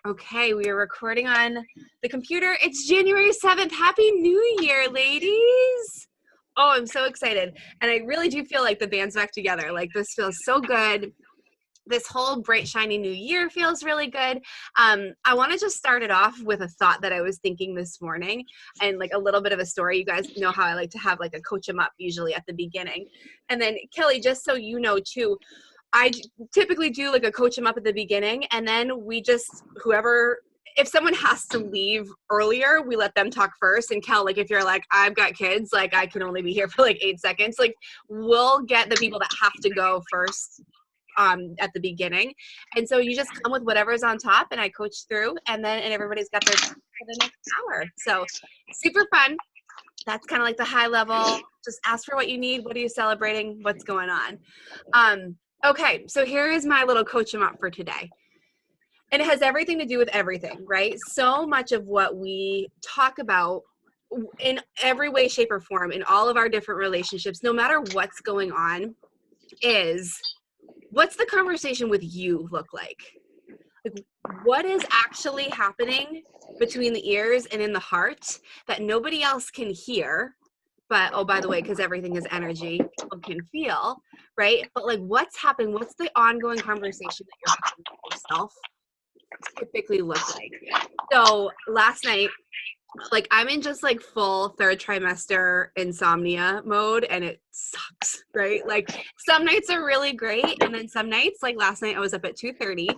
Okay, we are recording on the computer. It's January 7th. Happy New Year, ladies. Oh, I'm so excited. And I really do feel like the band's back together. Like, this feels so good. This whole bright, shiny new year feels really good. I want to just start it off with a thought that I was thinking this morning and like a little bit of a story. You guys know how I like to have like a coach 'em up usually at the beginning. And then Kelly, just so you know too, I typically do like a coach 'em up at the beginning, and then we just, whoever, if someone has to leave earlier, we let them talk first. And Kel, like if you're like, I've got kids, like I can only be here for like 8 seconds, like we'll get the people that have to go first at the beginning. And so you just come with whatever's on top and I coach through, and everybody's got their for the next hour. So super fun. That's kind of like the high level. Just ask for what you need. What are you celebrating? What's going on? Okay, so here is my little coach 'em up for today. And it has everything to do with everything, right? So much of what we talk about in every way, shape, or form in all of our different relationships, no matter what's going on, is what's the conversation with you look like? Like, what is actually happening between the ears and in the heart that nobody else can hear? But, oh, by the way, because everything is energy, people can feel, right? But like, what's happening? What's the ongoing conversation that you're having with yourself typically look like? So last night, like I'm in just like full third trimester insomnia mode, and it sucks, right? Like some nights are really great, and then some nights, like last night I was up at 2:30,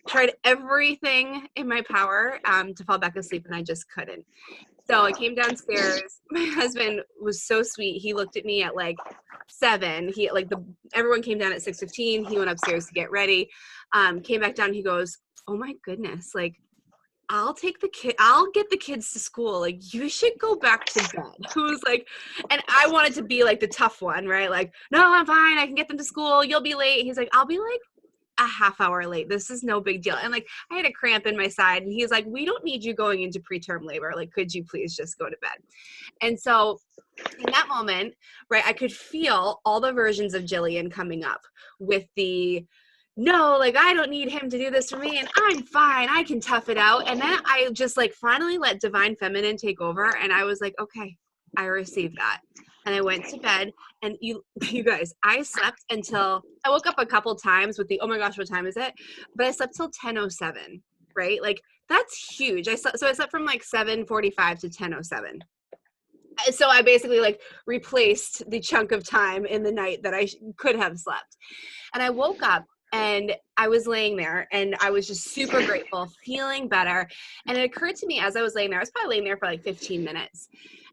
tried everything in my power to fall back asleep, and I just couldn't. So I came downstairs. My husband was so sweet. He looked at me at like 7. Everyone came down at 6:15. He went upstairs to get ready. Came back down. He goes, "Oh my goodness! Like, I'll get the kids to school. Like, you should go back to bed." Who was like, and I wanted to be like the tough one, right? Like, no, I'm fine. I can get them to school. You'll be late. He's like, I'll be like a half hour late. This is no big deal. And like, I had a cramp in my side, and he's like, we don't need you going into preterm labor. Like, could you please just go to bed? And so in that moment, right, I could feel all the versions of Jillian coming up with the, no, like I don't need him to do this for me, and I'm fine, I can tough it out. And then I just like finally let divine feminine take over, and I was like, okay, I received that. And I went to bed, and you guys, I slept until I woke up a couple times with the, oh my gosh, what time is it? But I slept till 10:07, right? Like that's huge. I slept from like 7:45 to 10:07. So I basically like replaced the chunk of time in the night that I could have slept. And I woke up, and I was laying there, and I was just super grateful, feeling better. And it occurred to me as I was laying there, I was probably laying there for like 15 minutes,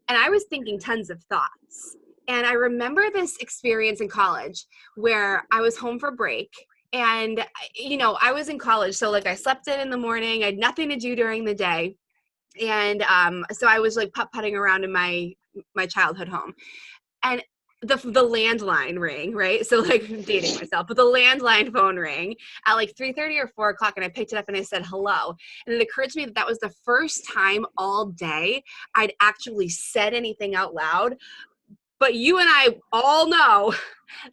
and I was thinking tons of thoughts. And I remember this experience in college where I was home for break, and I was in college. So like I slept in the morning, I had nothing to do during the day. And so I was like putt-putting around in my childhood home, and the landline rang, right? So like I'm dating myself, but the landline phone rang at like 3:30 or 4 o'clock, and I picked it up and I said hello. And it occurred to me that that was the first time all day I'd actually said anything out loud. But you and I all know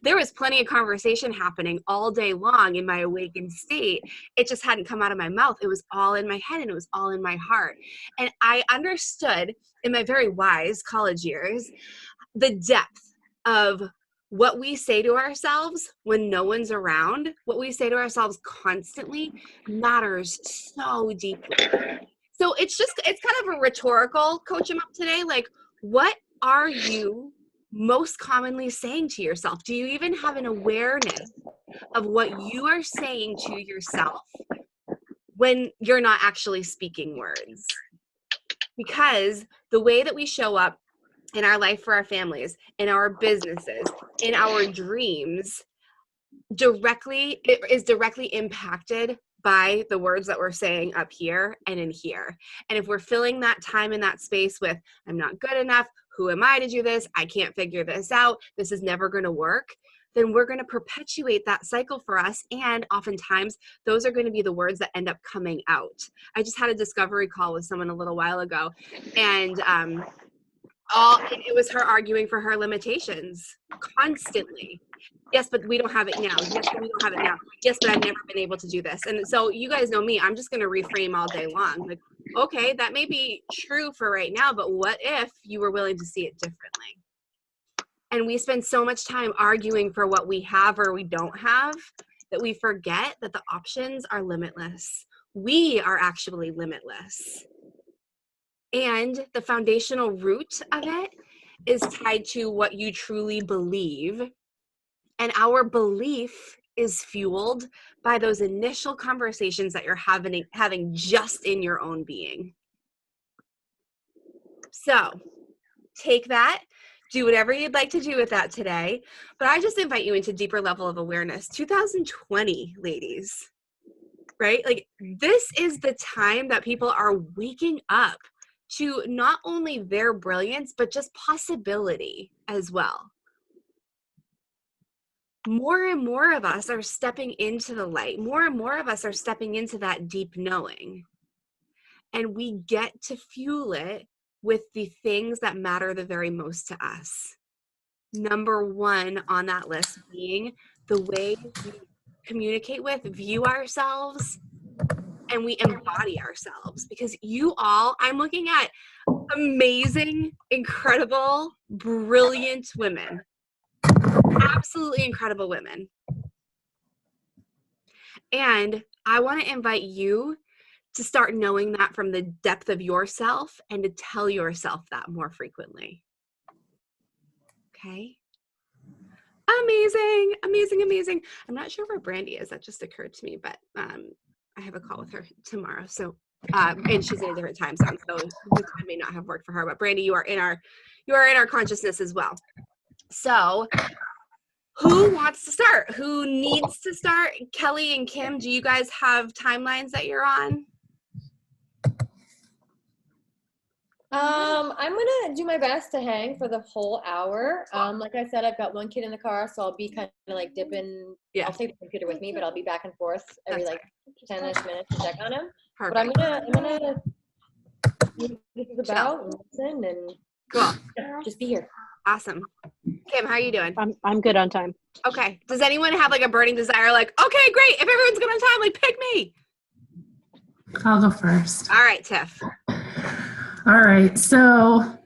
there was plenty of conversation happening all day long in my awakened state. It just hadn't come out of my mouth. It was all in my head, and it was all in my heart. And I understood in my very wise college years the depth of what we say to ourselves when no one's around. What we say to ourselves constantly matters so deeply. So it's kind of a rhetorical coach 'em up today. Like, what are you most commonly saying to yourself? Do you even have an awareness of what you are saying to yourself when you're not actually speaking words? Because the way that we show up in our life for our families, in our businesses, in our dreams, is directly impacted by the words that we're saying up here and in here. And if we're filling that time in that space with, I'm not good enough, who am I to do this? I can't figure this out. This is never going to work. Then we're going to perpetuate that cycle for us. And oftentimes those are going to be the words that end up coming out. I just had a discovery call with someone a little while ago, and it was her arguing for her limitations constantly. Yes, but we don't have it now. Yes, but we don't have it now. Yes, but I've never been able to do this. And so you guys know me, I'm just going to reframe all day long. Like, okay, that may be true for right now, but what if you were willing to see it differently? And we spend so much time arguing for what we have or we don't have that we forget that the options are limitless. We are actually limitless. And the foundational root of it is tied to what you truly believe. And our belief is fueled by those initial conversations that you're having just in your own being. So take that, do whatever you'd like to do with that today. But I just invite you into deeper level of awareness. 2020, ladies, right? Like, this is the time that people are waking up to not only their brilliance, but just possibility as well. More and more of us are stepping into the light. More and more of us are stepping into that deep knowing. And we get to fuel it with the things that matter the very most to us. Number one on that list being the way we communicate with, view ourselves, and we embody ourselves. Because you all, I'm looking at amazing, incredible, brilliant women. Absolutely incredible women. And I want to invite you to start knowing that from the depth of yourself and to tell yourself that more frequently. Okay? Amazing, amazing, amazing. I'm not sure where Brandy is. That just occurred to me, but I have a call with her tomorrow. So, and she's in a different time zone, so the time may not have worked for her. But Brandy, you are in our consciousness as well. So, who wants to start? Who needs to start? Kelly and Kim, do you guys have timelines that you're on? I'm gonna do my best to hang for the whole hour. Like I said, I've got one kid in the car, so I'll be kind of like dipping. Yeah. I'll take the computer with me, but I'll be back and forth every like 10-ish minutes to check on him. Perfect. But I'm gonna see what this is about and listen and cool. Just be here. Awesome. Kim, how are you doing? I'm good on time. Okay. Does anyone have like a burning desire? Like, okay, great. If everyone's good on time, like pick me. I'll go first. All right, Tiff. All right. So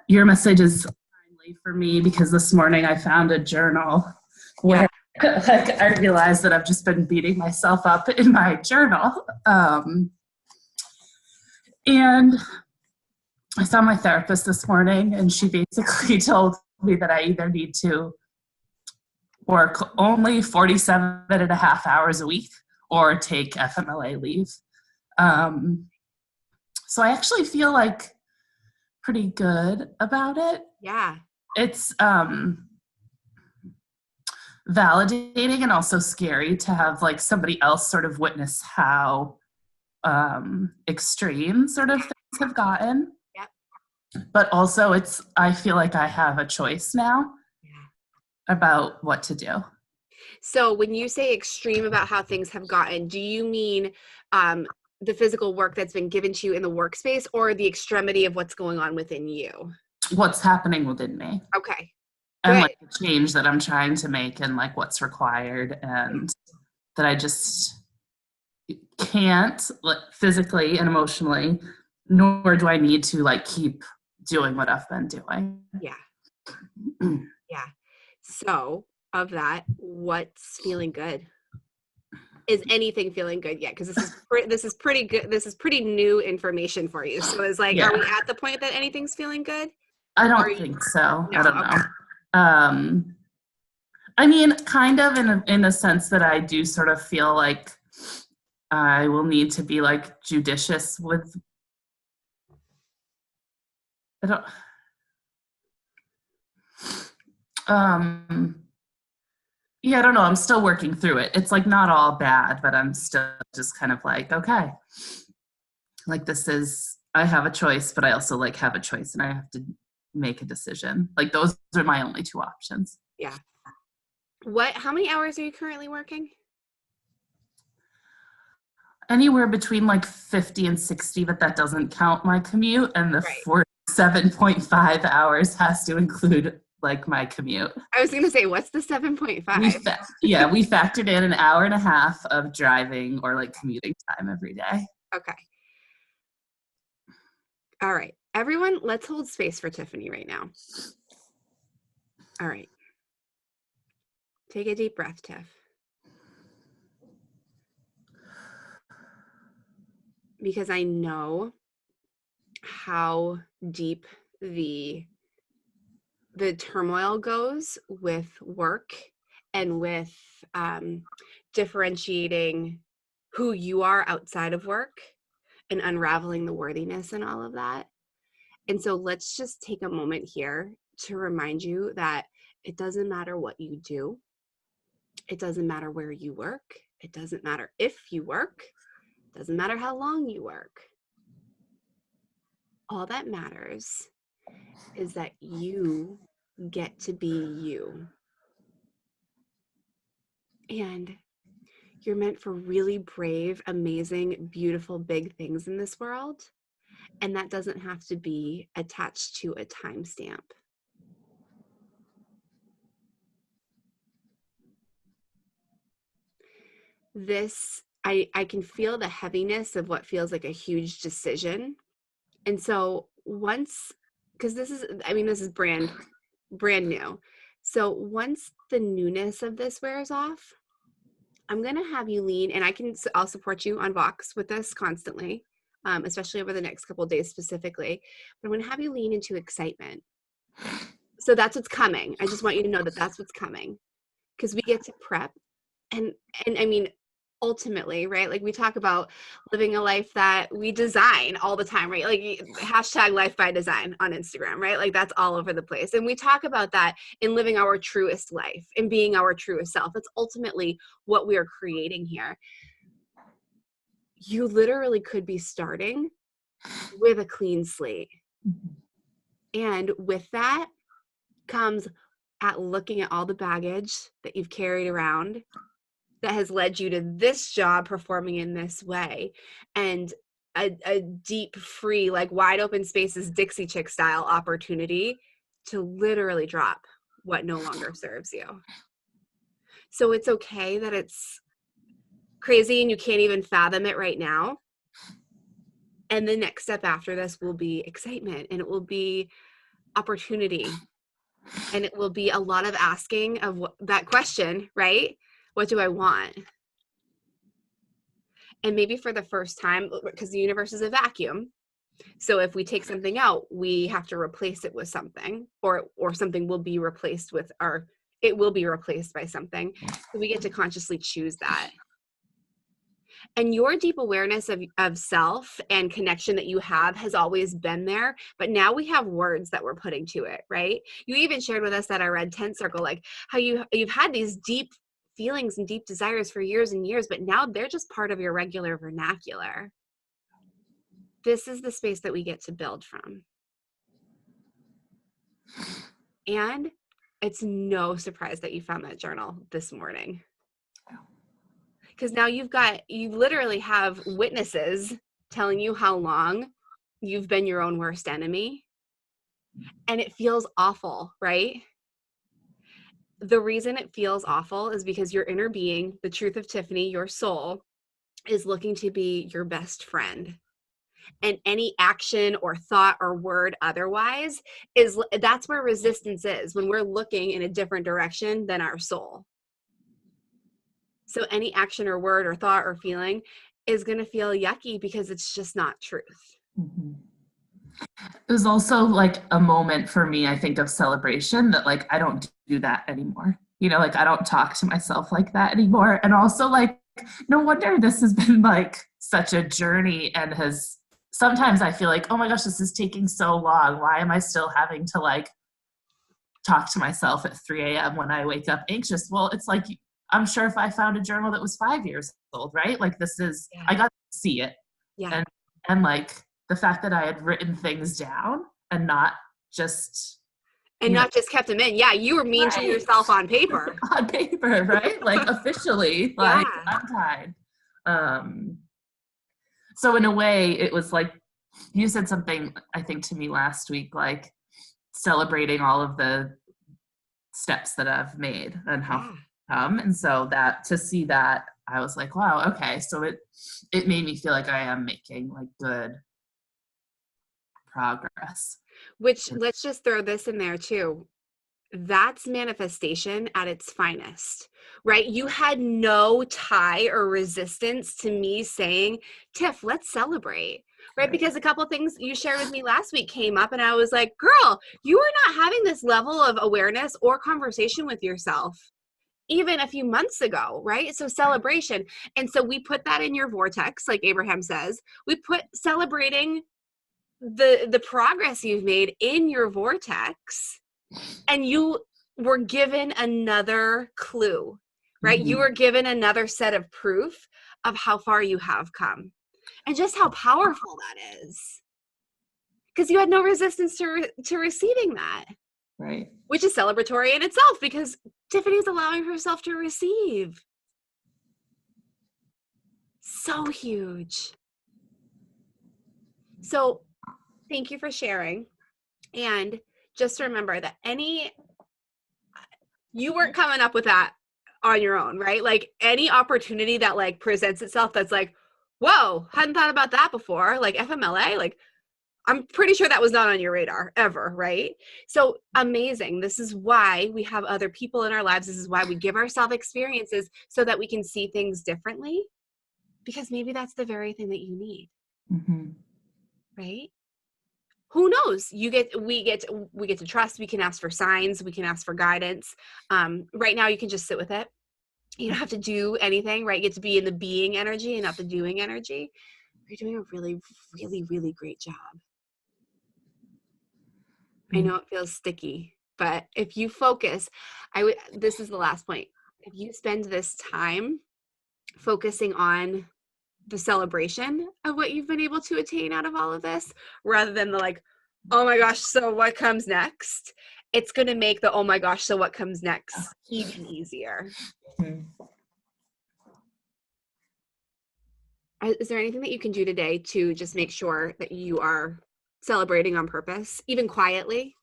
your message is timely for me because this morning I found a journal where like, I realized that I've just been beating myself up in my journal. And I saw my therapist this morning, and she basically told me that I either need to work only 47 and a half hours a week or take FMLA leave. So I actually feel like pretty good about it. Yeah. It's validating and also scary to have like somebody else sort of witness how extreme sort of things have gotten. But also I feel like I have a choice now about what to do. So when you say extreme about how things have gotten, do you mean the physical work that's been given to you in the workspace or the extremity of what's going on within you? What's happening within me. Okay. And good. like the change that I'm trying to make and like what's required and that I just can't like, physically and emotionally, nor do I need to like keep doing what I've been doing. Yeah. Yeah. So of that, what's feeling good? Is anything feeling good yet? Because this is pretty good. This is pretty new information for you. So it's like, Are we at the point that anything's feeling good? I don't think so. No, I don't know. I mean, kind of in a sense that I do sort of feel like I will need to be like judicious with. I don't know. I'm still working through it. It's like not all bad, but I'm still just kind of like, okay, like I have a choice, but I also like have a choice and I have to make a decision. Like those are my only two options. Yeah. How many hours are you currently working? Anywhere between like 50 and 60, but that doesn't count my commute. And the 47.5 hours has to include like my commute. I was going to say, what's the 7.5? We factored in an hour and a half of driving or like commuting time every day. Okay. All right. Everyone, let's hold space for Tiffany right now. All right. Take a deep breath, Tiff. Because I know how deep the turmoil goes with work and with differentiating who you are outside of work and unraveling the worthiness and all of that. And so let's just take a moment here to remind you that it doesn't matter what you do. It doesn't matter where you work. It doesn't matter if you work. It doesn't matter how long you work. All that matters is that you get to be you. And you're meant for really brave, amazing, beautiful, big things in this world. And that doesn't have to be attached to a timestamp. I can feel the heaviness of what feels like a huge decision. And so because this is brand new. So once the newness of this wears off, I'm going to have you lean, and I'll support you on Vox with this constantly, especially over the next couple of days specifically, but I'm going to have you lean into excitement. So that's what's coming. I just want you to know that that's what's coming, because we get to prep. And I mean, ultimately, right? Like we talk about living a life that we design all the time, right? Like hashtag life by design on Instagram, right? Like that's all over the place. And we talk about that in living our truest life and being our truest self. It's ultimately what we are creating here. You literally could be starting with a clean slate. And with that comes at looking at all the baggage that you've carried around that has led you to this job performing in this way, and a deep, free, like wide open spaces, Dixie Chick style opportunity to literally drop what no longer serves you. So it's okay that it's crazy and you can't even fathom it right now. And the next step after this will be excitement, and it will be opportunity, and it will be a lot of asking of that question, right? What do I want? And maybe for the first time, because the universe is a vacuum, so if we take something out, we have to replace it with something, or something will be replaced with, or it will be replaced by something. So we get to consciously choose that. And your deep awareness of self and connection that you have has always been there, but now we have words that we're putting to it, right? You even shared with us at our Red Tent Circle, like how you've had these deep feelings and deep desires for years and years, but now they're just part of your regular vernacular. This is the space that we get to build from. And it's no surprise that you found that journal this morning. Because now you literally have witnesses telling you how long you've been your own worst enemy. And it feels awful, right? The reason it feels awful is because your inner being, the truth of Tiffany, your soul, is looking to be your best friend. And any action or thought or word otherwise that's where resistance is, when we're looking in a different direction than our soul. So any action or word or thought or feeling is going to feel yucky because it's just not truth. Mm-hmm. It was also like a moment for me, I think, of celebration that like, I don't do that anymore. You know, like I don't talk to myself like that anymore. And also like, no wonder this has been like such a journey, and sometimes I feel like, oh my gosh, this is taking so long. Why am I still having to like talk to myself at 3 a.m. when I wake up anxious? Well, it's like, I'm sure if I found a journal that was 5 years old, right? Like this is, I got to see it. Yeah. And like the fact that I had written things down and not just. And not just kept them in. Yeah. You were mean to yourself on paper. On paper, right? Like officially, like untied. So in a way it was like, you said something, I think, to me last week, like celebrating all of the steps that I've made and how come. And so that, to see that, I was like, wow, okay. So it made me feel like I am making like good progress. Which, let's just throw this in there too. That's manifestation at its finest, right? You had no tie or resistance to me saying, Tiff, let's celebrate, right? Because a couple of things you shared with me last week came up and I was like, girl, you are not having this level of awareness or conversation with yourself even a few months ago, right? So celebration. And so we put that in your vortex, like Abraham says. We put celebrating the progress you've made in your vortex, and you were given another clue, right? You were given another set of proof of how far you have come and just how powerful that is, because you had no resistance to receiving that, right? Which is celebratory in itself, because Tiffany's allowing herself to receive. So huge. So thank you for sharing. And just remember that you weren't coming up with that on your own, right? Like any opportunity that like presents itself that's like, whoa, hadn't thought about that before, like FMLA, like I'm pretty sure that was not on your radar ever, right? So amazing. This is why we have other people in our lives. This is why we give ourselves experiences so that we can see things differently, because maybe that's the very thing that you need, right? Who knows? We get to trust. We can ask for signs. We can ask for guidance. Right now, you can just sit with it. You don't have to do anything, right? You get to be in the being energy and not the doing energy. You're doing a really, really, really great job. I know it feels sticky, but if you focus, this is the last point. If you spend this time focusing on the celebration of what you've been able to attain out of all of this, rather than the like, oh my gosh, so what comes next? It's going to make the, oh my gosh, so what comes next even easier. Is there anything that you can do today to just make sure that you are celebrating on purpose, even quietly?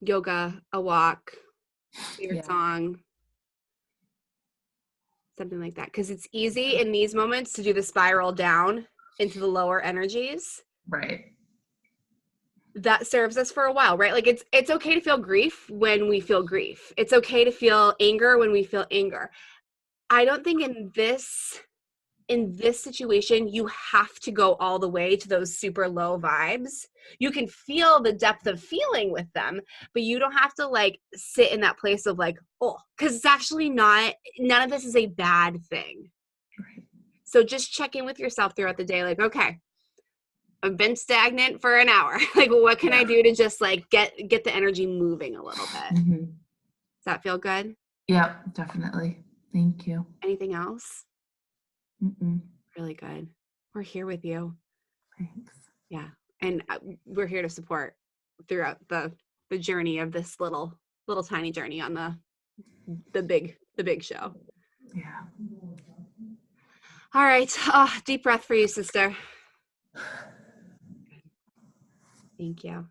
Yoga, a walk, favorite song, something like that. Because it's easy in these moments to do the spiral down into the lower energies. Right. That serves us for a while, right? Like it's okay to feel grief when we feel grief. It's okay to feel anger when we feel anger. I don't think in this situation, you have to go all the way to those super low vibes. You can feel the depth of feeling with them, but you don't have to like sit in that place of like, oh, because it's actually none of this is a bad thing. Right. So just check in with yourself throughout the day. Like, okay, I've been stagnant for an hour. Like, what can I do to just like get the energy moving a little bit? Does that feel good? Yeah, definitely. Thank you. Anything else? Really good. We're here with you. Thanks. Yeah. And we're here to support throughout the journey of this little tiny journey on the big show. Yeah. All right. Deep breath for you, sister. Thank you.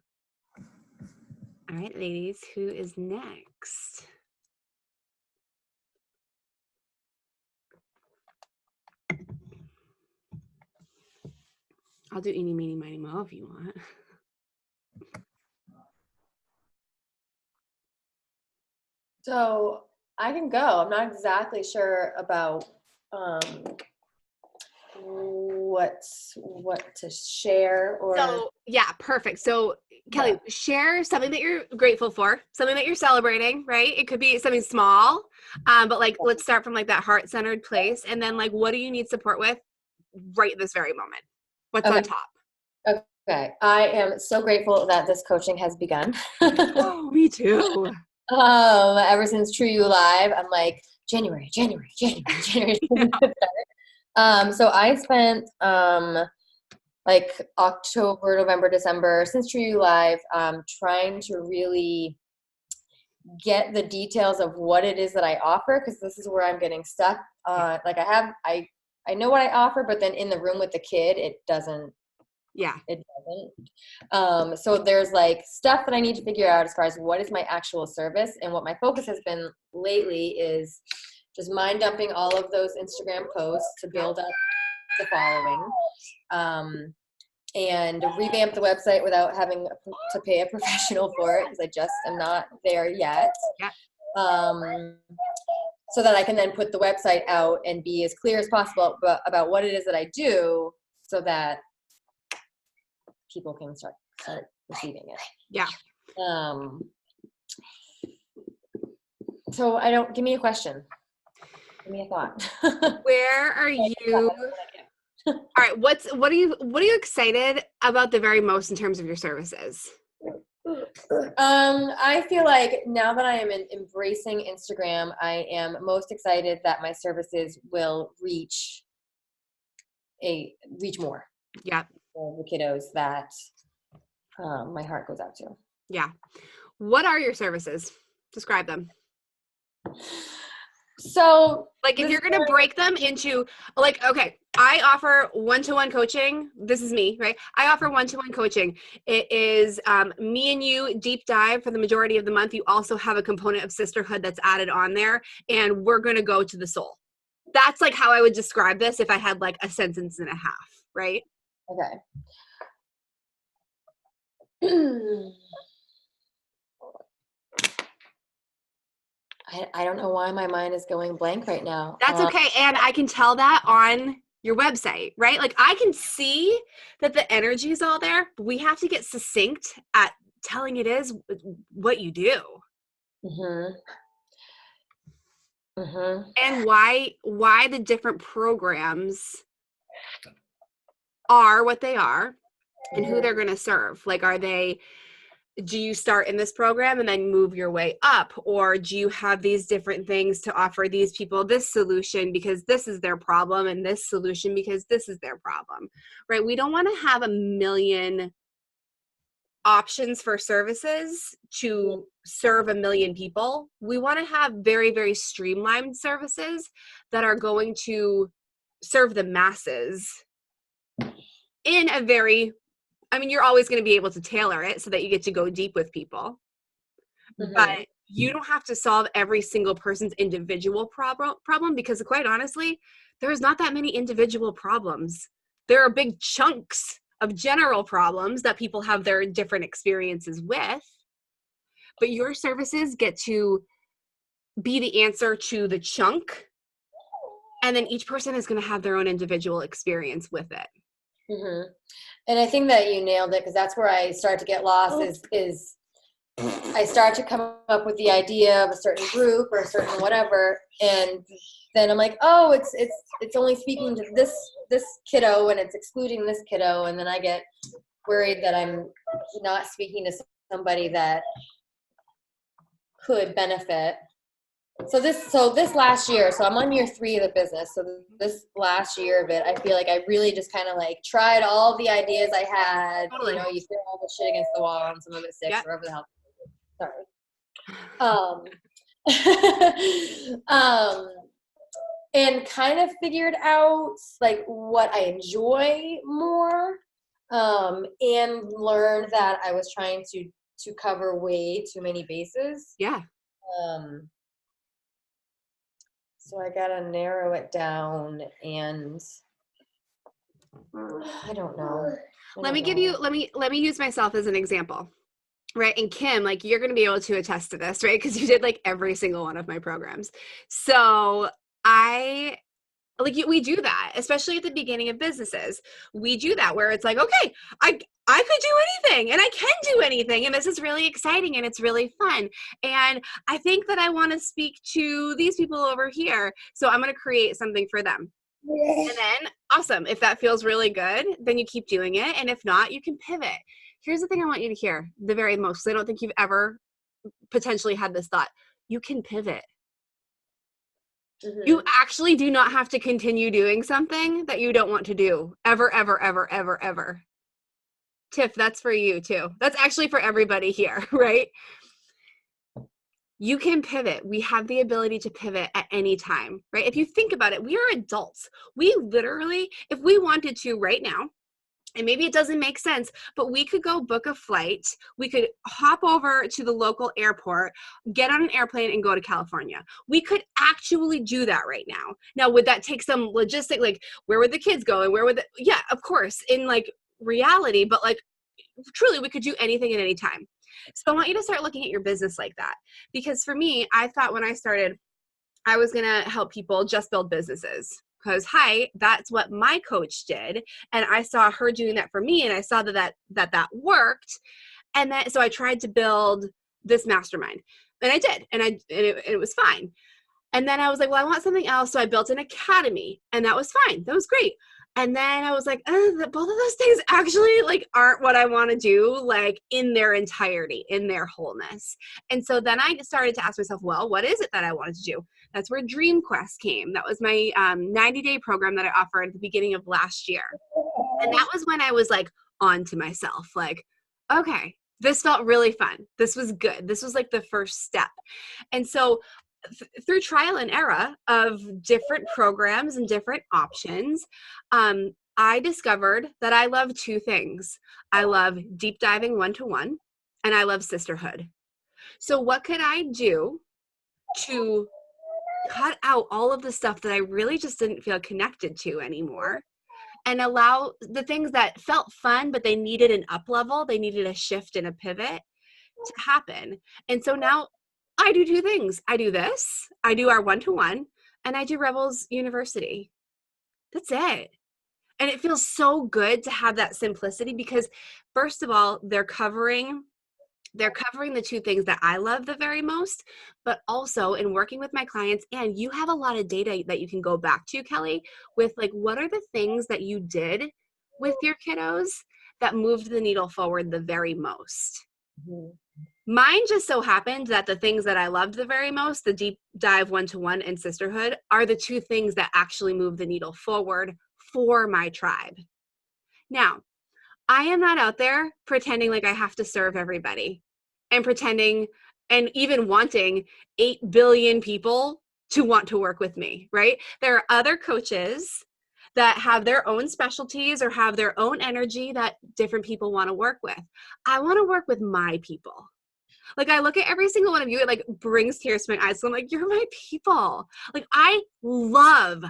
All right, ladies, who is next? I'll do eeny, meeny, miny, moe if you want. So I can go. I'm not exactly sure about what to share or. So yeah, perfect. So Kelly, share something that you're grateful for, something that you're celebrating, right? It could be something small, but like let's start from like that heart-centered place, and then like what do you need support with right this very moment? What's on top? Okay, I am so grateful that this coaching has begun. Oh, me too. Ever since True You Live, I'm like January. So I spent like October, November, December since True You Live, trying to really get the details of what it is that I offer, because this is where I'm getting stuck. Like I know what I offer, but then in the room with the kid, it doesn't Yeah. It doesn't. So there's like stuff that I need to figure out as far as what is my actual service. And what my focus has been lately is just mind dumping all of those Instagram posts to build up the following. And revamp the website without having to pay a professional for it, because I just am not there yet. Yeah. So that I can then put the website out and be as clear as possible about what it is that I do, so that people can start receiving it. Yeah. So give me a question. Give me a thought. Where are you? All right. What are you excited about the very most in terms of your services? I feel like now that I am embracing Instagram, I am most excited that my services will reach more. Yeah. For the kiddos that my heart goes out to. Yeah. What are your services? Describe them. So, like, if you're going to break them into, like, okay, I offer one-to-one coaching. This is me, right? I offer one-to-one coaching. It is me and you deep dive for the majority of the month. You also have a component of sisterhood that's added on there, and we're going to go to the soul. That's like how I would describe this if I had like a sentence and a half, right? Okay. I don't know why my mind is going blank right now. That's okay. And I can tell that on your website, right? Like, I can see that the energy is all there, but we have to get succinct at telling it is what you do. Mm-hmm. Mm-hmm. And why the different programs are what they are and who they're going to serve. Like, do you start in this program and then move your way up? Or do you have these different things to offer these people this solution because this is their problem, and this solution because this is their problem, right? We don't want to have a million options for services to serve a million people. We want to have very, very streamlined services that are going to serve the masses in a very, you're always going to be able to tailor it so that you get to go deep with people. Mm-hmm. But you don't have to solve every single person's individual problem, because quite honestly, there's not that many individual problems. There are big chunks of general problems that people have their different experiences with. But your services get to be the answer to the chunk. And then each person is going to have their own individual experience with it. Mm-hmm. And I think that you nailed it, because that's where I start to get lost is I start to come up with the idea of a certain group or a certain whatever, and then I'm like, oh, it's only speaking to this kiddo and it's excluding this kiddo, and then I get worried that I'm not speaking to somebody that could benefit. So this last year, so I'm on year 3 of the business. So this last year of it, I feel like I really just kind of like tried all the ideas I had. Totally. You know, you throw all the shit against the wall and some of it sticks, yep. Wherever the hell. Sorry. And kind of figured out like what I enjoy more, and learned that I was trying to cover way too many bases. Yeah. So I gotta narrow it down, and I don't know. Let me use myself as an example, right? And Kim, like, you're gonna be able to attest to this, right? Because you did like every single one of my programs. So we do that, especially at the beginning of businesses. We do that where it's like, okay, I could do anything, and I can do anything, and this is really exciting, and it's really fun. And I think that I want to speak to these people over here, so I'm going to create something for them. And then, awesome. If that feels really good, then you keep doing it. And if not, you can pivot. Here's the thing I want you to hear the very most, because I don't think you've ever potentially had this thought. You can pivot. Mm-hmm. You actually do not have to continue doing something that you don't want to do ever, ever, ever, ever, ever. Tiff, that's for you too. That's actually for everybody here, right? You can pivot. We have the ability to pivot at any time, right? If you think about it, we are adults. We literally, if we wanted to right now, and maybe it doesn't make sense, but we could go book a flight. We could hop over to the local airport, get on an airplane, and go to California. We could actually do that right now. Now, would that take some logistic, like, where would the kids go, and yeah, of course, in like reality, but like truly we could do anything at any time. So I want you to start looking at your business like that. Because for me, I thought when I started, I was going to help people just build businesses. Because, that's what my coach did. And I saw her doing that for me. And I saw that worked. And then, so I tried to build this mastermind. And I did. And it was fine. And then I was like, well, I want something else. So I built an academy. And that was fine. That was great. And then I was like, both of those things actually like aren't what I want to do, like in their entirety, in their wholeness. And so then I started to ask myself, well, what is it that I wanted to do? That's where Dream Quest came. That was my 90-day program that I offered at the beginning of last year. And that was when I was like on to myself, like, okay, this felt really fun. This was good. This was like the first step. And so through trial and error of different programs and different options, I discovered that I love two things. I love deep diving one-to-one, and I love sisterhood. So what could I do to cut out all of the stuff that I really just didn't feel connected to anymore, and allow the things that felt fun, but they needed an up level, they needed a shift and a pivot to happen. And so now I do two things. I do this, I do our one-to-one, and I do Rebels University. That's it. And it feels so good to have that simplicity because, first of all, they're covering the two things that I love the very most, but also in working with my clients, and you have a lot of data that you can go back to, Kelly, with like, what are the things that you did with your kiddos that moved the needle forward the very most? Mm-hmm. Mine just so happened that the things that I loved the very most, the deep dive one-to-one and sisterhood, are the two things that actually move the needle forward for my tribe. Now, I am not out there pretending like I have to serve everybody and pretending and even wanting 8 billion people to want to work with me, right? There are other coaches that have their own specialties or have their own energy that different people want to work with. I want to work with my people. Like, I look at every single one of you, it like brings tears to my eyes. So I'm like, you're my people. Like, I love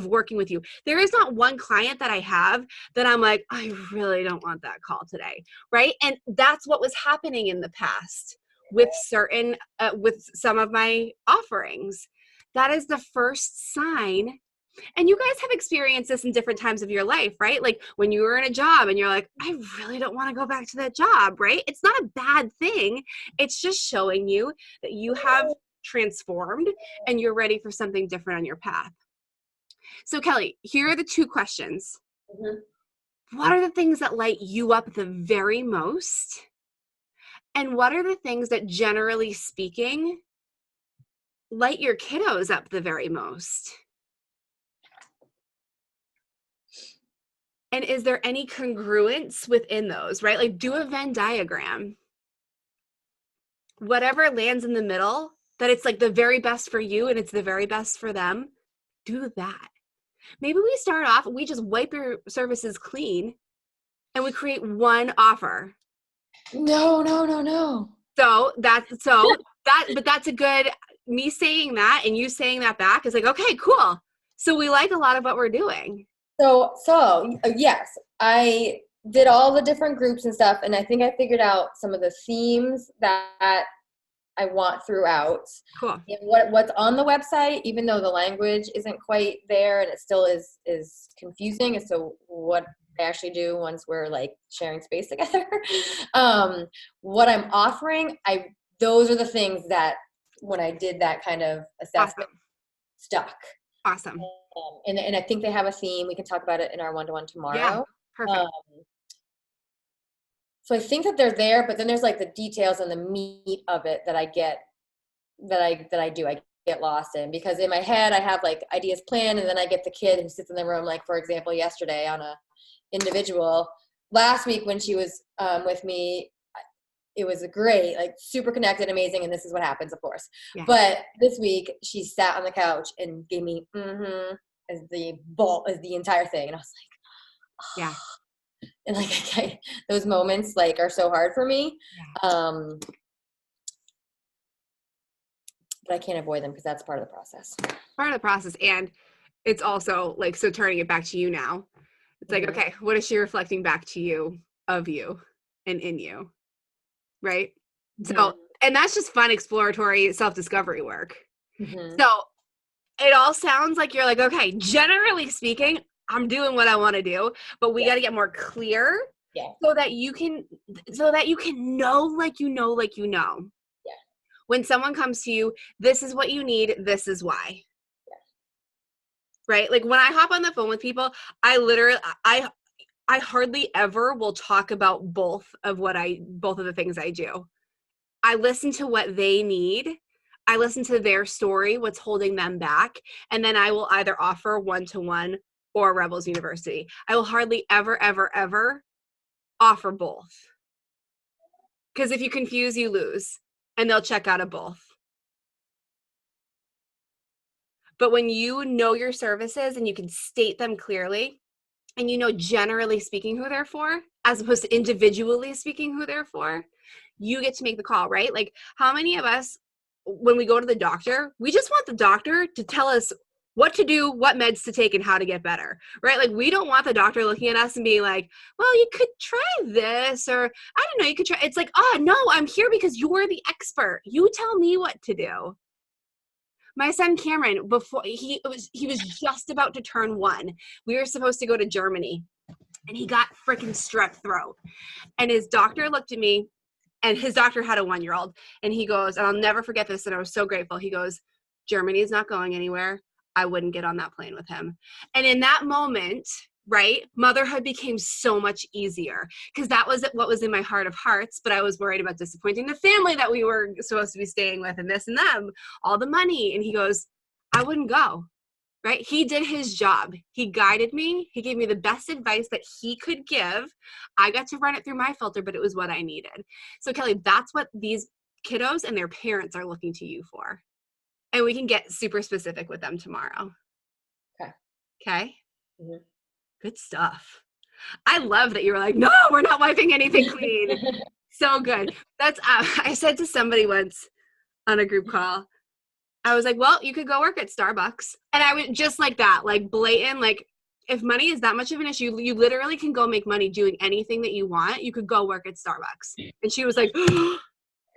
working with you. There is not one client that I have that I'm like, I really don't want that call today, right? And that's what was happening in the past with with some of my offerings. That is the first sign. And you guys have experienced this in different times of your life, right? Like when you were in a job and you're like, I really don't want to go back to that job, right? It's not a bad thing. It's just showing you that you have transformed and you're ready for something different on your path. So Kelly, here are the two questions. Mm-hmm. What are the things that light you up the very most? And what are the things that, generally speaking, light your kiddos up the very most? And is there any congruence within those, right? Like, do a Venn diagram. Whatever lands in the middle, that it's like the very best for you and it's the very best for them, do that. Maybe we start off, we just wipe your services clean and we create one offer. No. But that's a good, me saying that and you saying that back is like, okay, cool. So we like a lot of what we're doing. So yes, I did all the different groups and stuff, and I think I figured out some of the themes that I want throughout. Cool. And what's on the website, even though the language isn't quite there and it still is confusing as to what I actually do once we're like sharing space together. What I'm offering, those are the things that when I did that kind of assessment, stuck. Awesome. And I think they have a theme. We can talk about it in our one-to-one tomorrow. Yeah, perfect. So I think that they're there, but then there's like the details and the meat of it that I get, I get lost in, because in my head I have like ideas planned, and then I get the kid who sits in the room. Like, for example, yesterday on a individual, last week when she was with me, it was great, like super connected, amazing. And this is what happens, of course. Yeah. But this week she sat on the couch and gave me as the entire thing. And I was like, yeah, and like those moments like are so hard for me. But I can't avoid them because that's part of the process. Part of the process. And it's also like, so turning it back to you now, it's like, okay, what is she reflecting back to you, of you, and in you? Right? So, and that's just fun, exploratory self-discovery work. So it all sounds like you're like, okay, generally speaking, I'm doing what I want to do, but we got to get more clear so that you can know, like you know. Yeah. When someone comes to you, this is what you need, this is why. Yeah. Right? Like when I hop on the phone with people, I hardly ever will talk about both of the things I do. I listen to what they need. I listen to their story, what's holding them back, and then I will either offer one-to-one or Rebels University. I will hardly ever, ever, ever offer both. Because if you confuse, you lose, and they'll check out of both. But when you know your services and you can state them clearly, and you know generally speaking who they're for, as opposed to individually speaking who they're for, you get to make the call, right? Like how many of us, when we go to the doctor, we just want the doctor to tell us what to do, what meds to take, and how to get better, right? Like we don't want the doctor looking at us and being like, well, you could try this, or I don't know, you could try. It's like, oh no, I'm here because you're the expert. You tell me what to do. My son Cameron, before he was just about to turn 1. We were supposed to go to Germany, and he got freaking strep throat. And his doctor looked at me, and his doctor had a 1-year-old, and he goes, and I'll never forget this, and I was so grateful. He goes, Germany is not going anywhere. I wouldn't get on that plane with him. And in that moment, right, motherhood became so much easier because that was what was in my heart of hearts, but I was worried about disappointing the family that we were supposed to be staying with and this and them, all the money. And he goes, I wouldn't go, right? He did his job. He guided me. He gave me the best advice that he could give. I got to run it through my filter, but it was what I needed. So Kelly, that's what these kiddos and their parents are looking to you for. And we can get super specific with them tomorrow. Okay? Mm-hmm. Good stuff. I love that you were like, no, we're not wiping anything clean. So good. That's, I said to somebody once on a group call, I was like, well, you could go work at Starbucks. And I went just like that, like blatant, like if money is that much of an issue, you literally can go make money doing anything that you want. You could go work at Starbucks. And she was like, oh,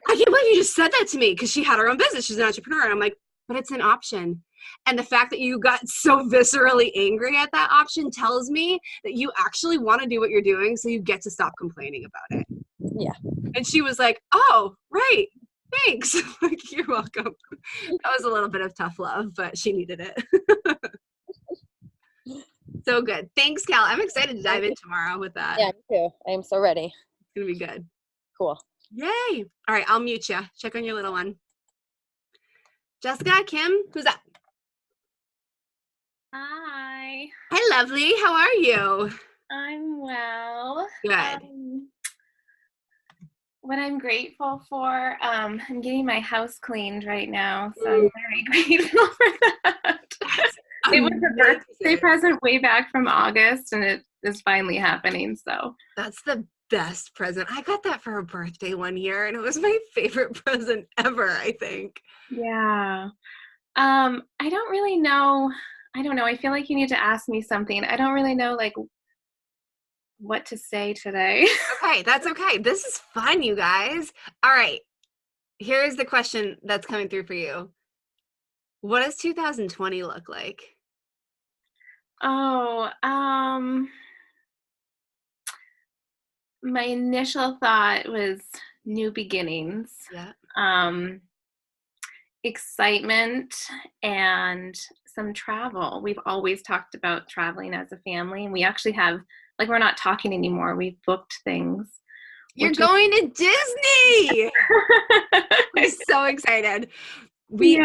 I can't believe you just said that to me, because she had her own business. She's an entrepreneur. And I'm like, but it's an option. And the fact that you got so viscerally angry at that option tells me that you actually want to do what you're doing, so you get to stop complaining about it. Yeah. And she was like, oh, right. Thanks. Like, you're welcome. That was a little bit of tough love, but she needed it. So good. Thanks, Cal. I'm excited to dive in tomorrow with that. Yeah, me too. I am so ready. It's going to be good. Cool. Yay. All right. I'll mute you. Check on your little one. Jessica, Kim, who's up? Hi. Hi, lovely. How are you? I'm well. Good. What I'm grateful for, I'm getting my house cleaned right now, so I'm very grateful for that. It was a birthday present way back from August, and it is finally happening, so. That's the best present. I got that for a birthday one year, and it was my favorite present ever, I think. Yeah. I don't really know. I don't know. I feel like you need to ask me something. I don't really know, like, what to say today. Okay, that's okay. This is fun, you guys. All right. Here's the question that's coming through for you. What does 2020 look like? Oh, my initial thought was new beginnings. Yeah. Excitement and some travel. We've always talked about traveling as a family, and we actually have, like, we're not talking anymore. We've booked things. You're going to Disney! I'm so excited. We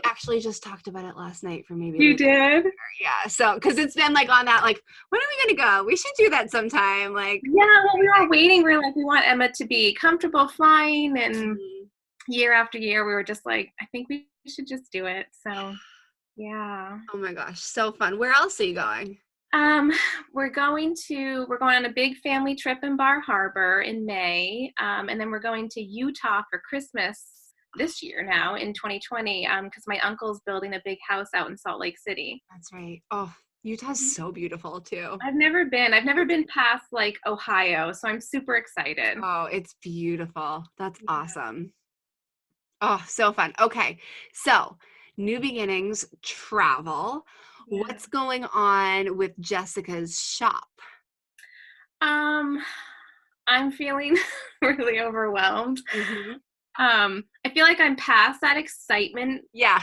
actually just talked about it last night for maybe. You did? Yeah. So, because it's been like on that, like, when are we going to go? We should do that sometime. Like, yeah, well, we were waiting. We were like, we want Emma to be comfortable flying, and year after year, we were just like, I think we should just do it. So, yeah. Oh my gosh, so fun. Where else are you going? We're going on a big family trip in Bar Harbor in May, and then we're going to Utah for Christmas this year now in 2020, because my uncle's building a big house out in Salt Lake City. That's right. Oh, Utah's so beautiful too. I've never been past like Ohio, so I'm super excited. Oh, it's beautiful. That's awesome. Oh, so fun. Okay. So, new beginnings, travel. Yeah. What's going on with Jessica's shop? I'm feeling really overwhelmed. Mm-hmm. I feel like I'm past that excitement. Yeah.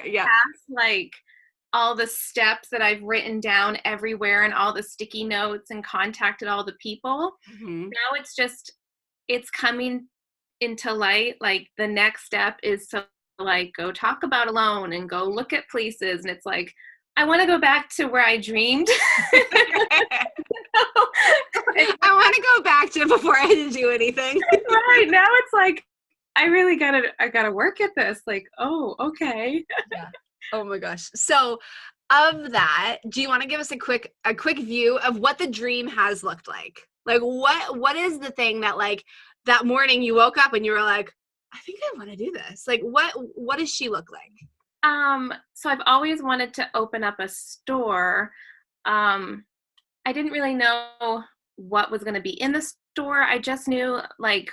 Yeah. Past like all the steps that I've written down everywhere and all the sticky notes and contacted all the people. Mm-hmm. Now it's coming into light. Like the next step is to like go talk about alone and go look at places. And it's like, I want to go back to where I dreamed. I want to go back to before I had to do anything. Right now it's like, I gotta work at this. Like, oh, okay. Yeah. Oh my gosh. So of that, do you want to give us a quick view of what the dream has looked like? Like what is the thing that like that morning you woke up and you were like, I think I want to do this. Like what does she look like? So I've always wanted to open up a store. I didn't really know what was going to be in the store. I just knew like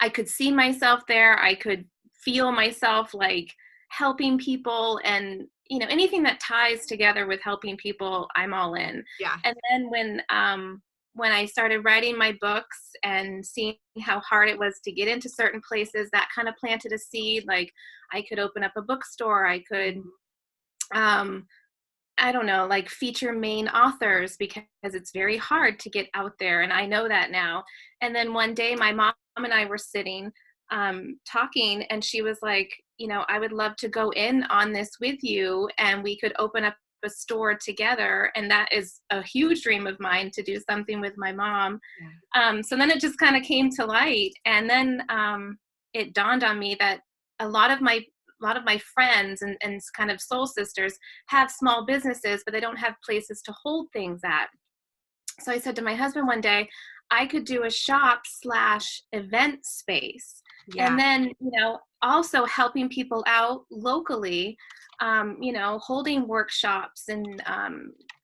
I could see myself there. I could feel myself like helping people, and anything that ties together with helping people, I'm all in. Yeah. And then when I started writing my books and seeing how hard it was to get into certain places, that kind of planted a seed. Like I could open up a bookstore. I could, I don't know, like feature main authors, because it's very hard to get out there. And I know that now. And then one day my mom and I were sitting talking, and she was like, I would love to go in on this with you, and we could open up a store together. And that is a huge dream of mine, to do something with my mom. Yeah. So then it just kind of came to light. And then it dawned on me that a lot of my friends and kind of soul sisters have small businesses, but they don't have places to hold things at. So I said to my husband one day, I could do a shop/event space. Yeah. And then, also helping people out locally, holding workshops and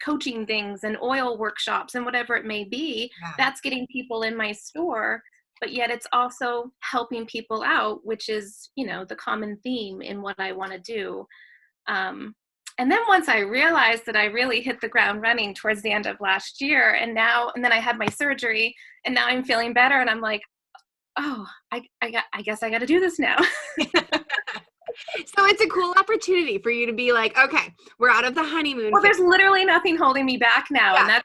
coaching things and oil workshops and whatever it may be. Yeah. That's getting people in my store, but yet it's also helping people out, which is, the common theme in what I want to do. And then once I realized that I really hit the ground running towards the end of last year, and then I had my surgery, and now I'm feeling better, and I'm like, oh, I guess I got to do this now. So it's a cool opportunity for you to be like, okay, we're out of the honeymoon. Well, there's literally nothing holding me back now. Yeah. And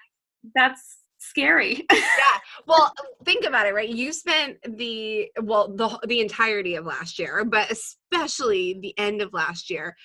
that's scary. Yeah. Well, think about it, right? You spent the entirety of last year, but especially the end of last year,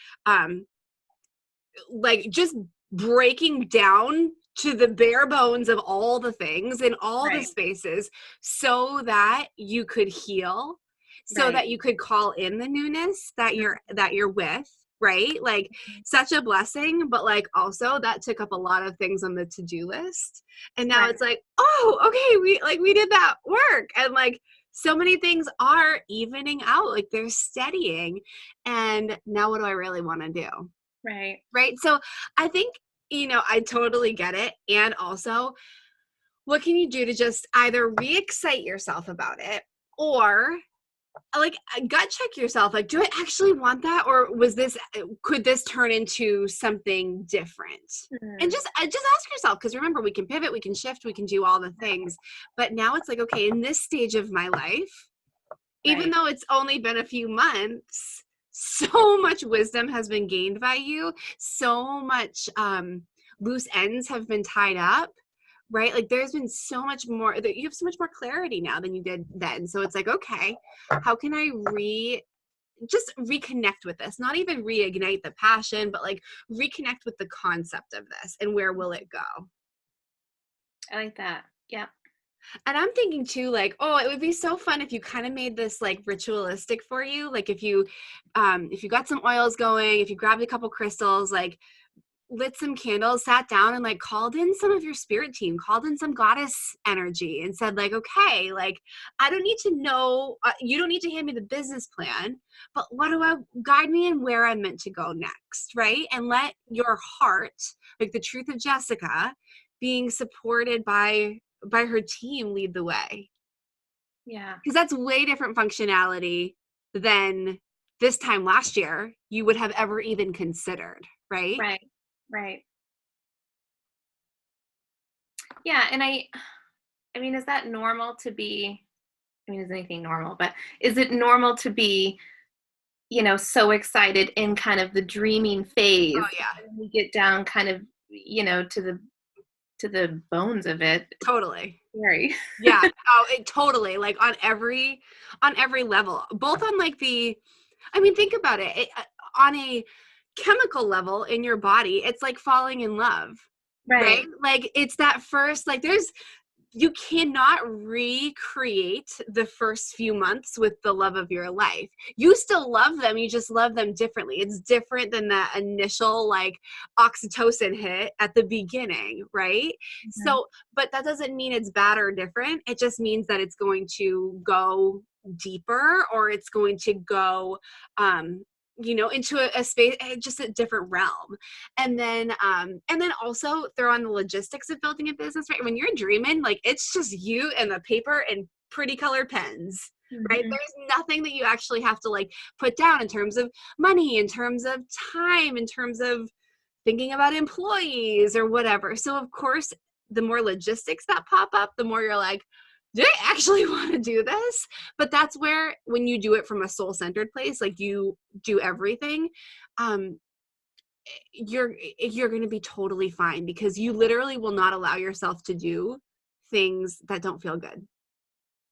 like just breaking down to the bare bones of all the things in all the spaces, so that you could heal, so that you could call in the newness that you're with, right? Like such a blessing, but like also that took up a lot of things on the to-do list. And now it's like, oh, okay, we did that work. And like so many things are evening out, like they're steadying. And now what do I really want to do? Right. Right. So I think, I totally get it. And also, what can you do to just either re-excite yourself about it, or like gut check yourself? Like, do I actually want that? Or could this turn into something different? Mm-hmm. And just ask yourself, because remember, we can pivot, we can shift, we can do all the things. But now it's like, okay, in this stage of my life, even though it's only been a few months, so much wisdom has been gained by you. So much loose ends have been tied up, right? Like there's been so much more, you have so much more clarity now than you did then. So it's like, okay, how can I just reconnect with this? Not even reignite the passion, but like reconnect with the concept of this, and where will it go? I like that. Yeah. And I'm thinking too, like, oh, it would be so fun if you kind of made this like ritualistic for you. Like if you got some oils going, if you grabbed a couple crystals, like lit some candles, sat down and like called in some of your spirit team, called in some goddess energy and said like, okay, like I don't need to know, you don't need to hand me the business plan, but what do I guide me in where I'm meant to go next, right? And let your heart, like the truth of Jessica, being supported by her team lead the way. Yeah. Because that's way different functionality than this time last year you would have ever even considered, right? Right. Yeah, and I mean, is that normal to be, I mean, is anything normal, but is it normal to be, you know, so excited in kind of the dreaming phase? Oh yeah. And we get down kind of, you know, to the bones of it. Totally. Scary. Yeah. Oh, it totally, like on every level, both on like I mean, think about it, on a chemical level in your body, it's like falling in love, right? Like it's that first, like you cannot recreate the first few months with the love of your life. You still love them, you just love them differently. It's different than that initial like oxytocin hit at the beginning, right? Mm-hmm. So, but that doesn't mean it's bad or different. It just means that it's going to go deeper, or it's going to go into a space, just a different realm. And then also throw on the logistics of building a business, right? When you're dreaming, like it's just you and the paper and pretty colored pens, right? There's nothing that you actually have to like put down in terms of money, in terms of time, in terms of thinking about employees or whatever. So of course, the more logistics that pop up, the more you're like, do I actually want to do this? But that's where, when you do it from a soul-centered place, like you do everything, you're going to be totally fine, because you literally will not allow yourself to do things that don't feel good.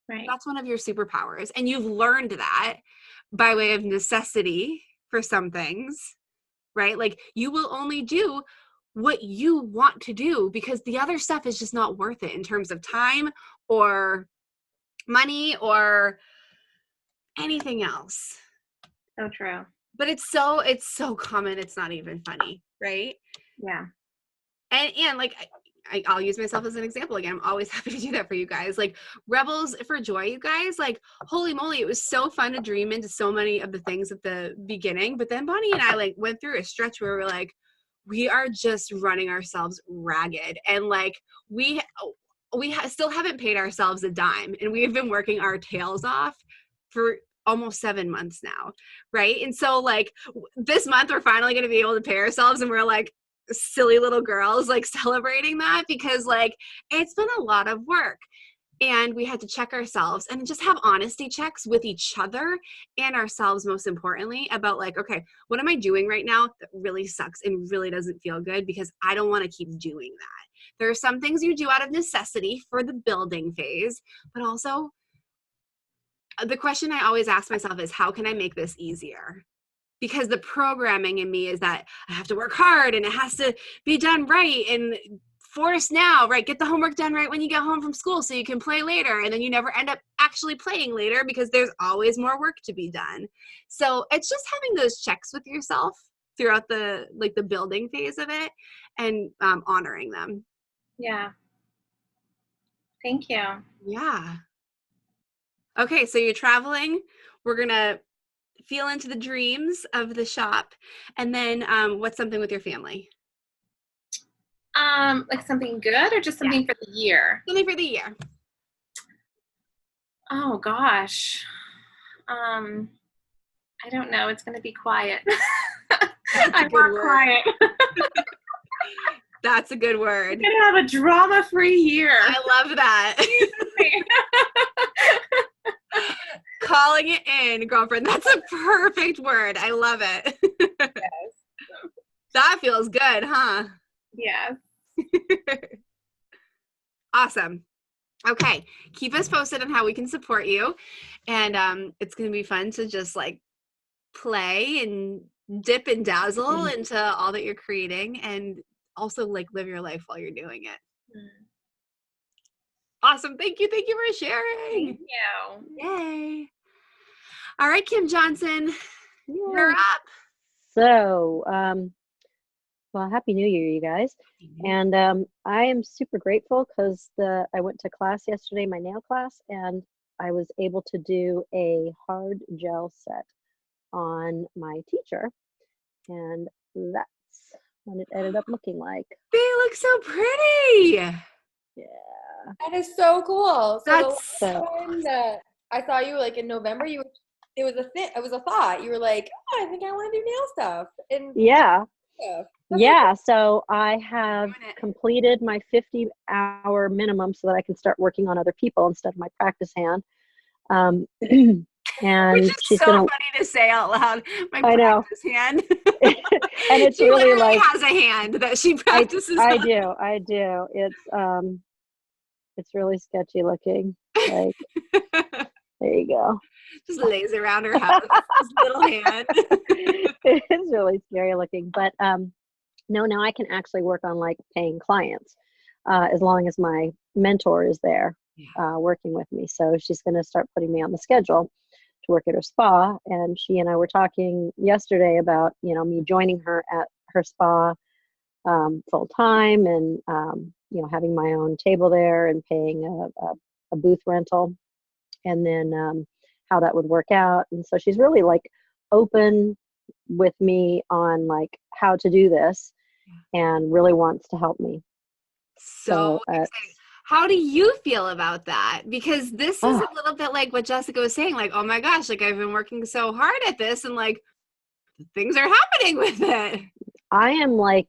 Right. That's one of your superpowers. And you've learned that by way of necessity for some things, right? Like you will only do what you want to do, because the other stuff is just not worth it in terms of time or money or anything else. So true. But it's so common, it's not even funny, right? Yeah. And like I'll use myself as an example again. I'm always happy to do that for you guys. Like Rebels for Joy, you guys, like holy moly, it was so fun to dream into so many of the things at the beginning. But then Bonnie and I like went through a stretch where we're like, we are just running ourselves ragged, and like we still haven't paid ourselves a dime, and we've been working our tails off for almost 7 months now, right? And so like this month we're finally going to be able to pay ourselves, and we're like silly little girls like celebrating that, because like it's been a lot of work. And we had to check ourselves and just have honesty checks with each other and ourselves, most importantly, about like, okay, what am I doing right now that really sucks and really doesn't feel good, because I don't want to keep doing that. There are some things you do out of necessity for the building phase, but also the question I always ask myself is, how can I make this easier? Because the programming in me is that I have to work hard and it has to be done right and force now, right? Get the homework done right when you get home from school so you can play later. And then you never end up actually playing later because there's always more work to be done. So it's just having those checks with yourself throughout the building phase of it, and honoring them. Yeah. Thank you. Yeah. Okay, so you're traveling. We're going to feel into the dreams of the shop. And then what's something with your family? Like something good or just something for the year? Something for the year. Oh gosh. I don't know. It's going to be quiet. I want quiet. That's a good word. We're going to have a drama-free year. I love that. Calling it in, girlfriend. That's a perfect word. I love it. Yes. That feels good, huh? Yes. Awesome. Okay. Keep us posted on how we can support you. And it's going to be fun to just like play and dip and dazzle into all that you're creating, and also like live your life while you're doing it. Awesome. Thank you for sharing. Thank you. Yay. All right, Kim Johnson, you're up. So Well, Happy New Year, you guys. And I am super grateful because I went to class yesterday, my nail class, and I was able to do a hard gel set on my teacher. And that's what it ended up looking like. They look so pretty. Yeah. That is so cool. So That's the last time that I saw you like in November, it was a thought. You were like, oh, I think I want to do nail stuff. And Yeah. stuff. Yeah. So I have completed my 50-hour minimum so that I can start working on other people instead of my practice hand. And which is she's so gonna funny to say out loud. My I know. practice hand. And it's she really literally like has a hand that she practices I on. do. It's really sketchy looking. Like there you go. Just lays around her house. This little hand. It's really scary looking. But no, now I can actually work on like paying clients as long as my mentor is there working with me. So she's going to start putting me on the schedule to work at her spa. And she and I were talking yesterday about, me joining her at her spa full time and, having my own table there and paying a booth rental and then how that would work out. And so she's really like open with me on like how to do this and really wants to help me. So exciting. How do you feel about that? Because this is a little bit like what Jessica was saying, like, oh my gosh, like I've been working so hard at this and like things are happening with it. I am like,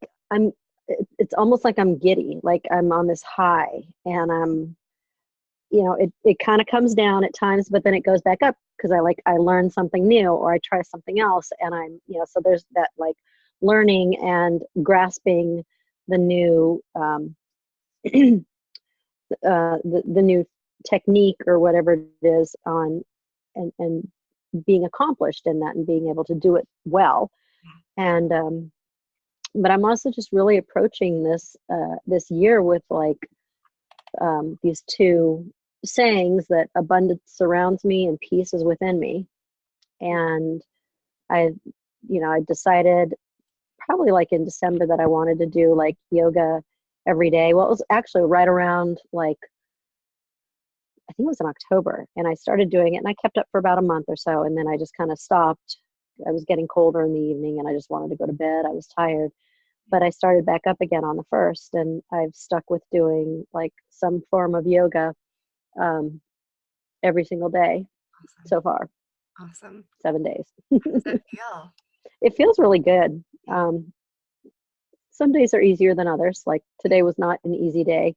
it's almost like I'm giddy, like I'm on this high and I'm, it kind of comes down at times, but then it goes back up because I learn something new or I try something else and I'm, so there's that like learning and grasping the new, the new technique or whatever it is on and being accomplished in that and being able to do it well. And but I'm also just really approaching this this year with like these two sayings that abundance surrounds me and peace is within me. And I decided probably like in December that I wanted to do like yoga every day. Well, it was actually right around like, I think it was in October, and I started doing it and I kept up for about a month or so. And then I just kind of stopped. I was getting colder in the evening and I just wanted to go to bed. I was tired, but I started back up again on the 1st and I've stuck with doing like some form of yoga every single day so far. Awesome. 7 days. How does that feel? It feels really good. Some days are easier than others. Like today was not an easy day,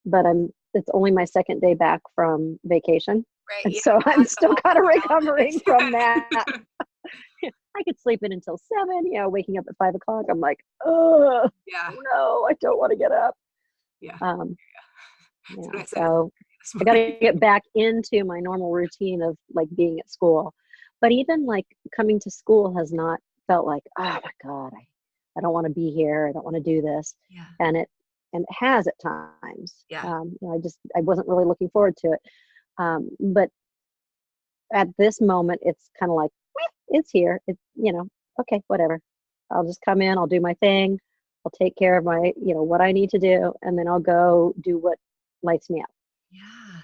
but it's only my 2nd day back from vacation. Right. And so I'm still kind of recovering from that. I could sleep in until 7, waking up at 5 o'clock. I'm like, oh, no, I don't want to get up. Yeah. So I got to get back into my normal routine of like being at school. But even like coming to school has not felt like, oh my God, I don't want to be here. I don't want to do this. Yeah. And it has at times. Yeah. I wasn't really looking forward to it. But at this moment, it's kind of like, it's here. It's, okay, whatever. I'll just come in, I'll do my thing. I'll take care of my, what I need to do. And then I'll go do what lights me up. Yeah.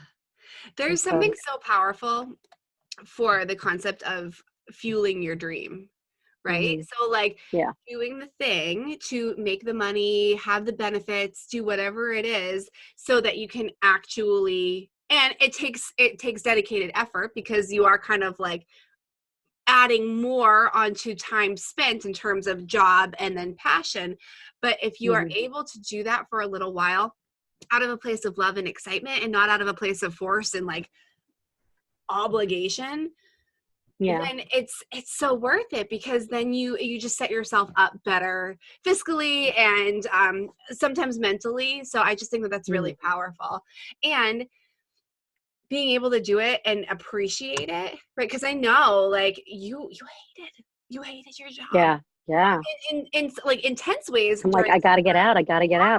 There's something so powerful for the concept of fueling your dream, right? Mm-hmm. So like doing the thing to make the money, have the benefits, do whatever it is so that you can actually, and it takes dedicated effort because you are kind of like adding more onto time spent in terms of job and then passion. But if you are able to do that for a little while out of a place of love and excitement and not out of a place of force and like obligation, then it's so worth it because then you just set yourself up better fiscally and sometimes mentally. So I just think that that's really powerful. And being able to do it and appreciate it, right? Because I know like you hated your job. Yeah. In like intense ways. I'm like, I gotta get out. I gotta get out.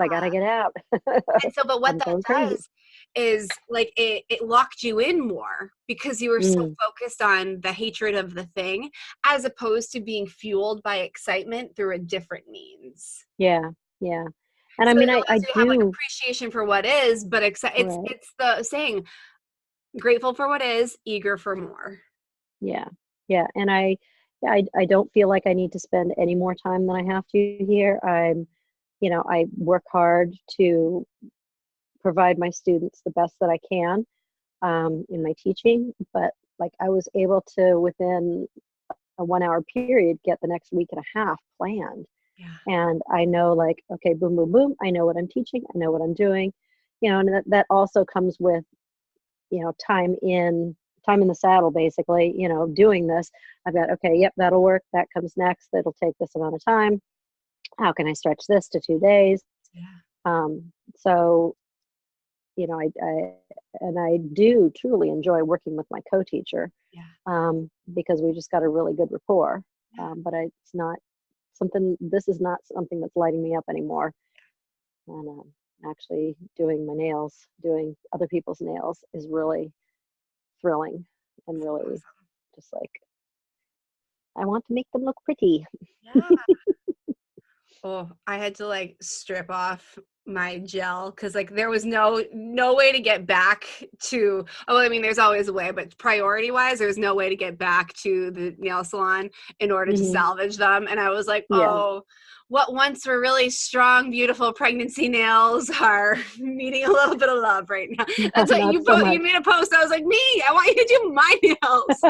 And so, but what that does is like it locked you in more because you were so Mm. focused on the hatred of the thing as opposed to being fueled by excitement through a different means. Yeah. Yeah. And I So mean, it I allows you to have like do, appreciation for what is, but right. it's the saying, grateful for what is, eager for more. Yeah. Yeah. And I don't feel like I need to spend any more time than I have to here. I work hard to provide my students the best that I can in my teaching, but like I was able to within a 1 hour period get the next week and a half planned. Yeah. And I know like, okay, boom, boom, boom. I know what I'm teaching. I know what I'm doing, and that also comes with, time in the saddle, basically, doing this. I've got, okay, yep, that'll work. That comes next. It'll take this amount of time. How can I stretch this to 2 days? Yeah. So, I do truly enjoy working with my co-teacher, Yeah. because we just got a really good rapport. Yeah. But this is not something that's lighting me up anymore. And actually doing my nails, doing other people's nails is really thrilling and really just like, I want to make them look pretty. Yeah. Oh, I had to like strip off my gel because like there was no way to get back to, I mean there's always a way, but priority wise there's no way to get back to the nail salon in order to Mhm. salvage them. And I was like, Yeah. oh, what once were really strong, beautiful pregnancy nails are needing a little bit of love right now. That's what Not you so much. you made a post. I was like, me, I want you to do my nails.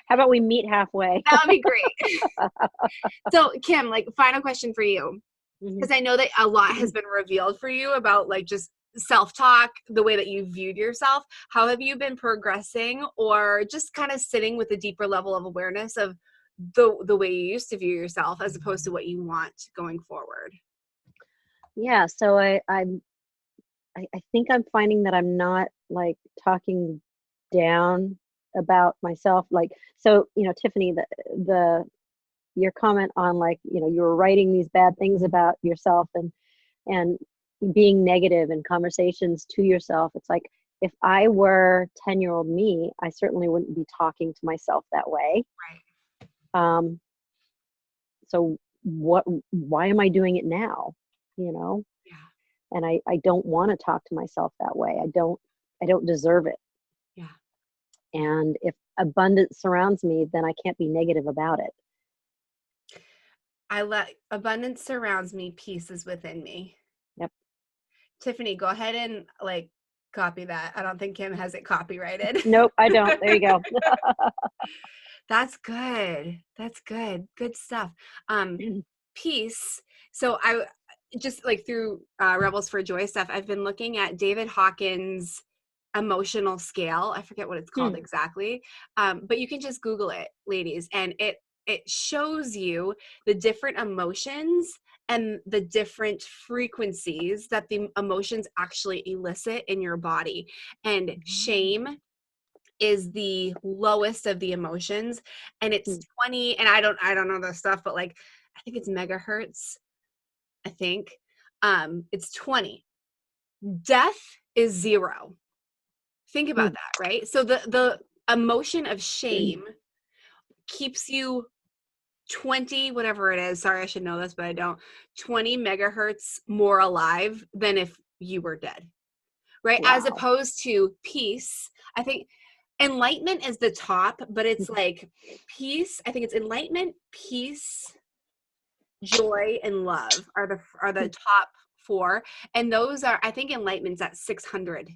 How about we meet halfway? That would be great. So Kim, like final question for you. Mhm. Because I know that a lot has been revealed for you about like just self-talk, the way that you viewed yourself. How have you been progressing or just kind of sitting with a deeper level of awareness of the way you used to view yourself as opposed to what you want going forward? Yeah, so I think I'm finding that I'm not like talking down about myself. Like, so, Tiffany, the your comment on like, you were writing these bad things about yourself and being negative in conversations to yourself. It's like if I were 10-year-old me, I certainly wouldn't be talking to myself that way. Right. Um, so why am I doing it now? You know? Yeah. And I don't want to talk to myself that way. I don't deserve it. Yeah. And if abundance surrounds me, then I can't be negative about it. I let abundance surrounds me, peace is within me. Yep. Tiffany, go ahead and like copy that. I don't think Kim has it copyrighted. Nope, I don't. There you go. That's good. That's good. Good stuff. Peace. So I just like through Rebels for Joy stuff, I've been looking at David Hawkins' emotional scale. I forget what it's called exactly. But you can just Google it, ladies, and it shows you the different emotions and the different frequencies that the emotions actually elicit in your body. And shame is the lowest of the emotions, and it's 20, and I don't know the stuff, but like I think it's megahertz. I think it's 20. Death is 0. Think about that, right? So the emotion of shame keeps you 20, whatever it is, sorry I should know this but I don't, 20 megahertz more alive than if you were dead, right? Wow. As opposed to peace, I think enlightenment is the top, but it's like peace, I think it's enlightenment, peace, joy, and love are the top 4, and those are, I think enlightenment's at 600.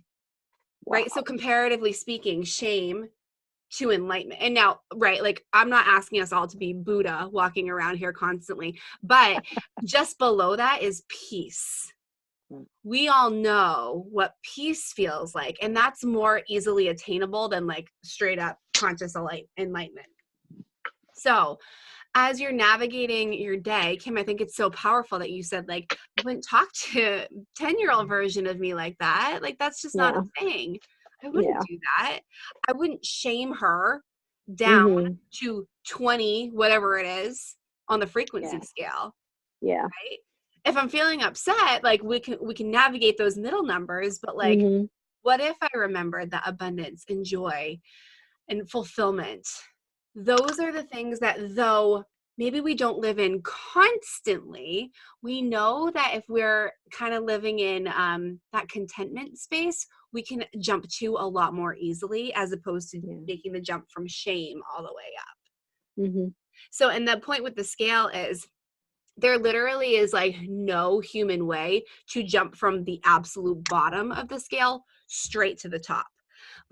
Wow. Right? So comparatively speaking, shame to enlightenment. And now, right, like I'm not asking us all to be Buddha walking around here constantly, but just below that is peace. We all know what peace feels like, and that's more easily attainable than like straight up conscious enlightenment. So as you're navigating your day, Kim, I think it's so powerful that you said like, I wouldn't talk to 10-year-old version of me like that. Like that's just not a thing. I wouldn't do that. I wouldn't shame her down to 20, whatever it is, on the frequency scale. Yeah. Right. if I'm feeling upset, like we can navigate those middle numbers, but like, what if I remembered that abundance and joy and fulfillment? Those are the things that, though maybe we don't live in constantly, we know that if we're kind of living in that contentment space, we can jump to a lot more easily, as opposed to making the jump from shame all the way up. So, and the point with the scale is, there literally is like no human way to jump from the absolute bottom of the scale straight to the top.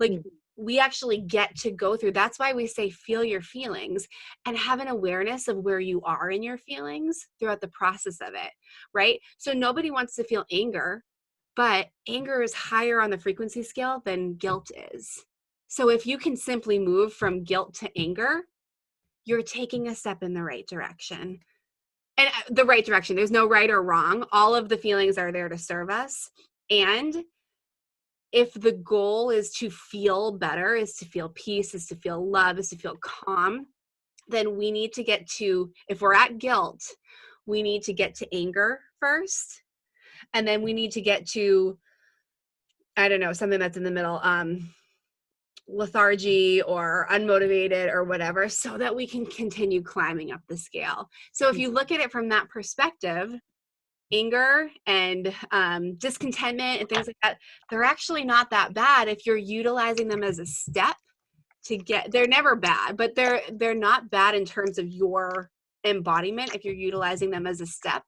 Like, we actually get to go through. That's why we say feel your feelings, and have an awareness of where you are in your feelings throughout the process of it, right? So nobody wants to feel anger, but anger is higher on the frequency scale than guilt is. So if you can simply move from guilt to anger, you're taking a step in the right direction. And the right direction. There's no right or wrong. All of the feelings are there to serve us. And if the goal is to feel better, is to feel peace, is to feel love, is to feel calm, then we need to get to, if we're at guilt, we need to get to anger first. And then we need to get to, I don't know, something that's in the middle, lethargy or unmotivated or whatever, so that we can continue climbing up the scale. So if you look at it from that perspective, anger and discontentment and things like that, they're actually not that bad if you're utilizing them as a step to get, they're never bad, but they're not bad in terms of your embodiment if you're utilizing them as a step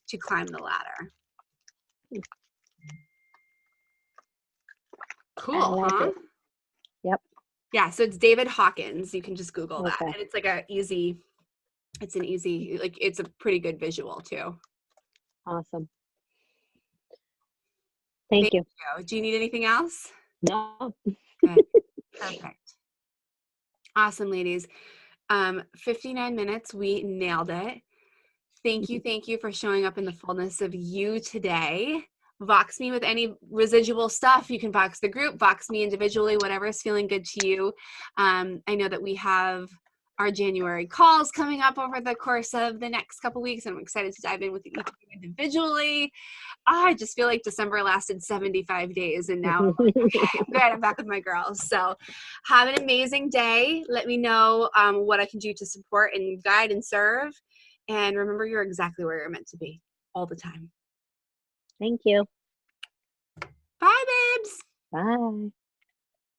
to climb the ladder. Cool, I like huh? it. Yep. Yeah, so it's David Hawkins. You can just Google that. Okay. And it's like an easy, like, it's a pretty good visual too. Awesome. Thank you. Do you need anything else? No. Good. Perfect. Awesome, ladies. 59 minutes. We nailed it. Thank you for showing up in the fullness of you today. Vox me with any residual stuff. You can vox the group, vox me individually, whatever is feeling good to you. I know that we have our January calls coming up over the course of the next couple weeks, and I'm excited to dive in with each of you individually. I just feel like December lasted 75 days, and now I'm like, okay, I'm good. I'm back with my girls. So have an amazing day. Let me know what I can do to support and guide and serve. And remember, you're exactly where you're meant to be all the time. Thank you. Bye, babes. Bye.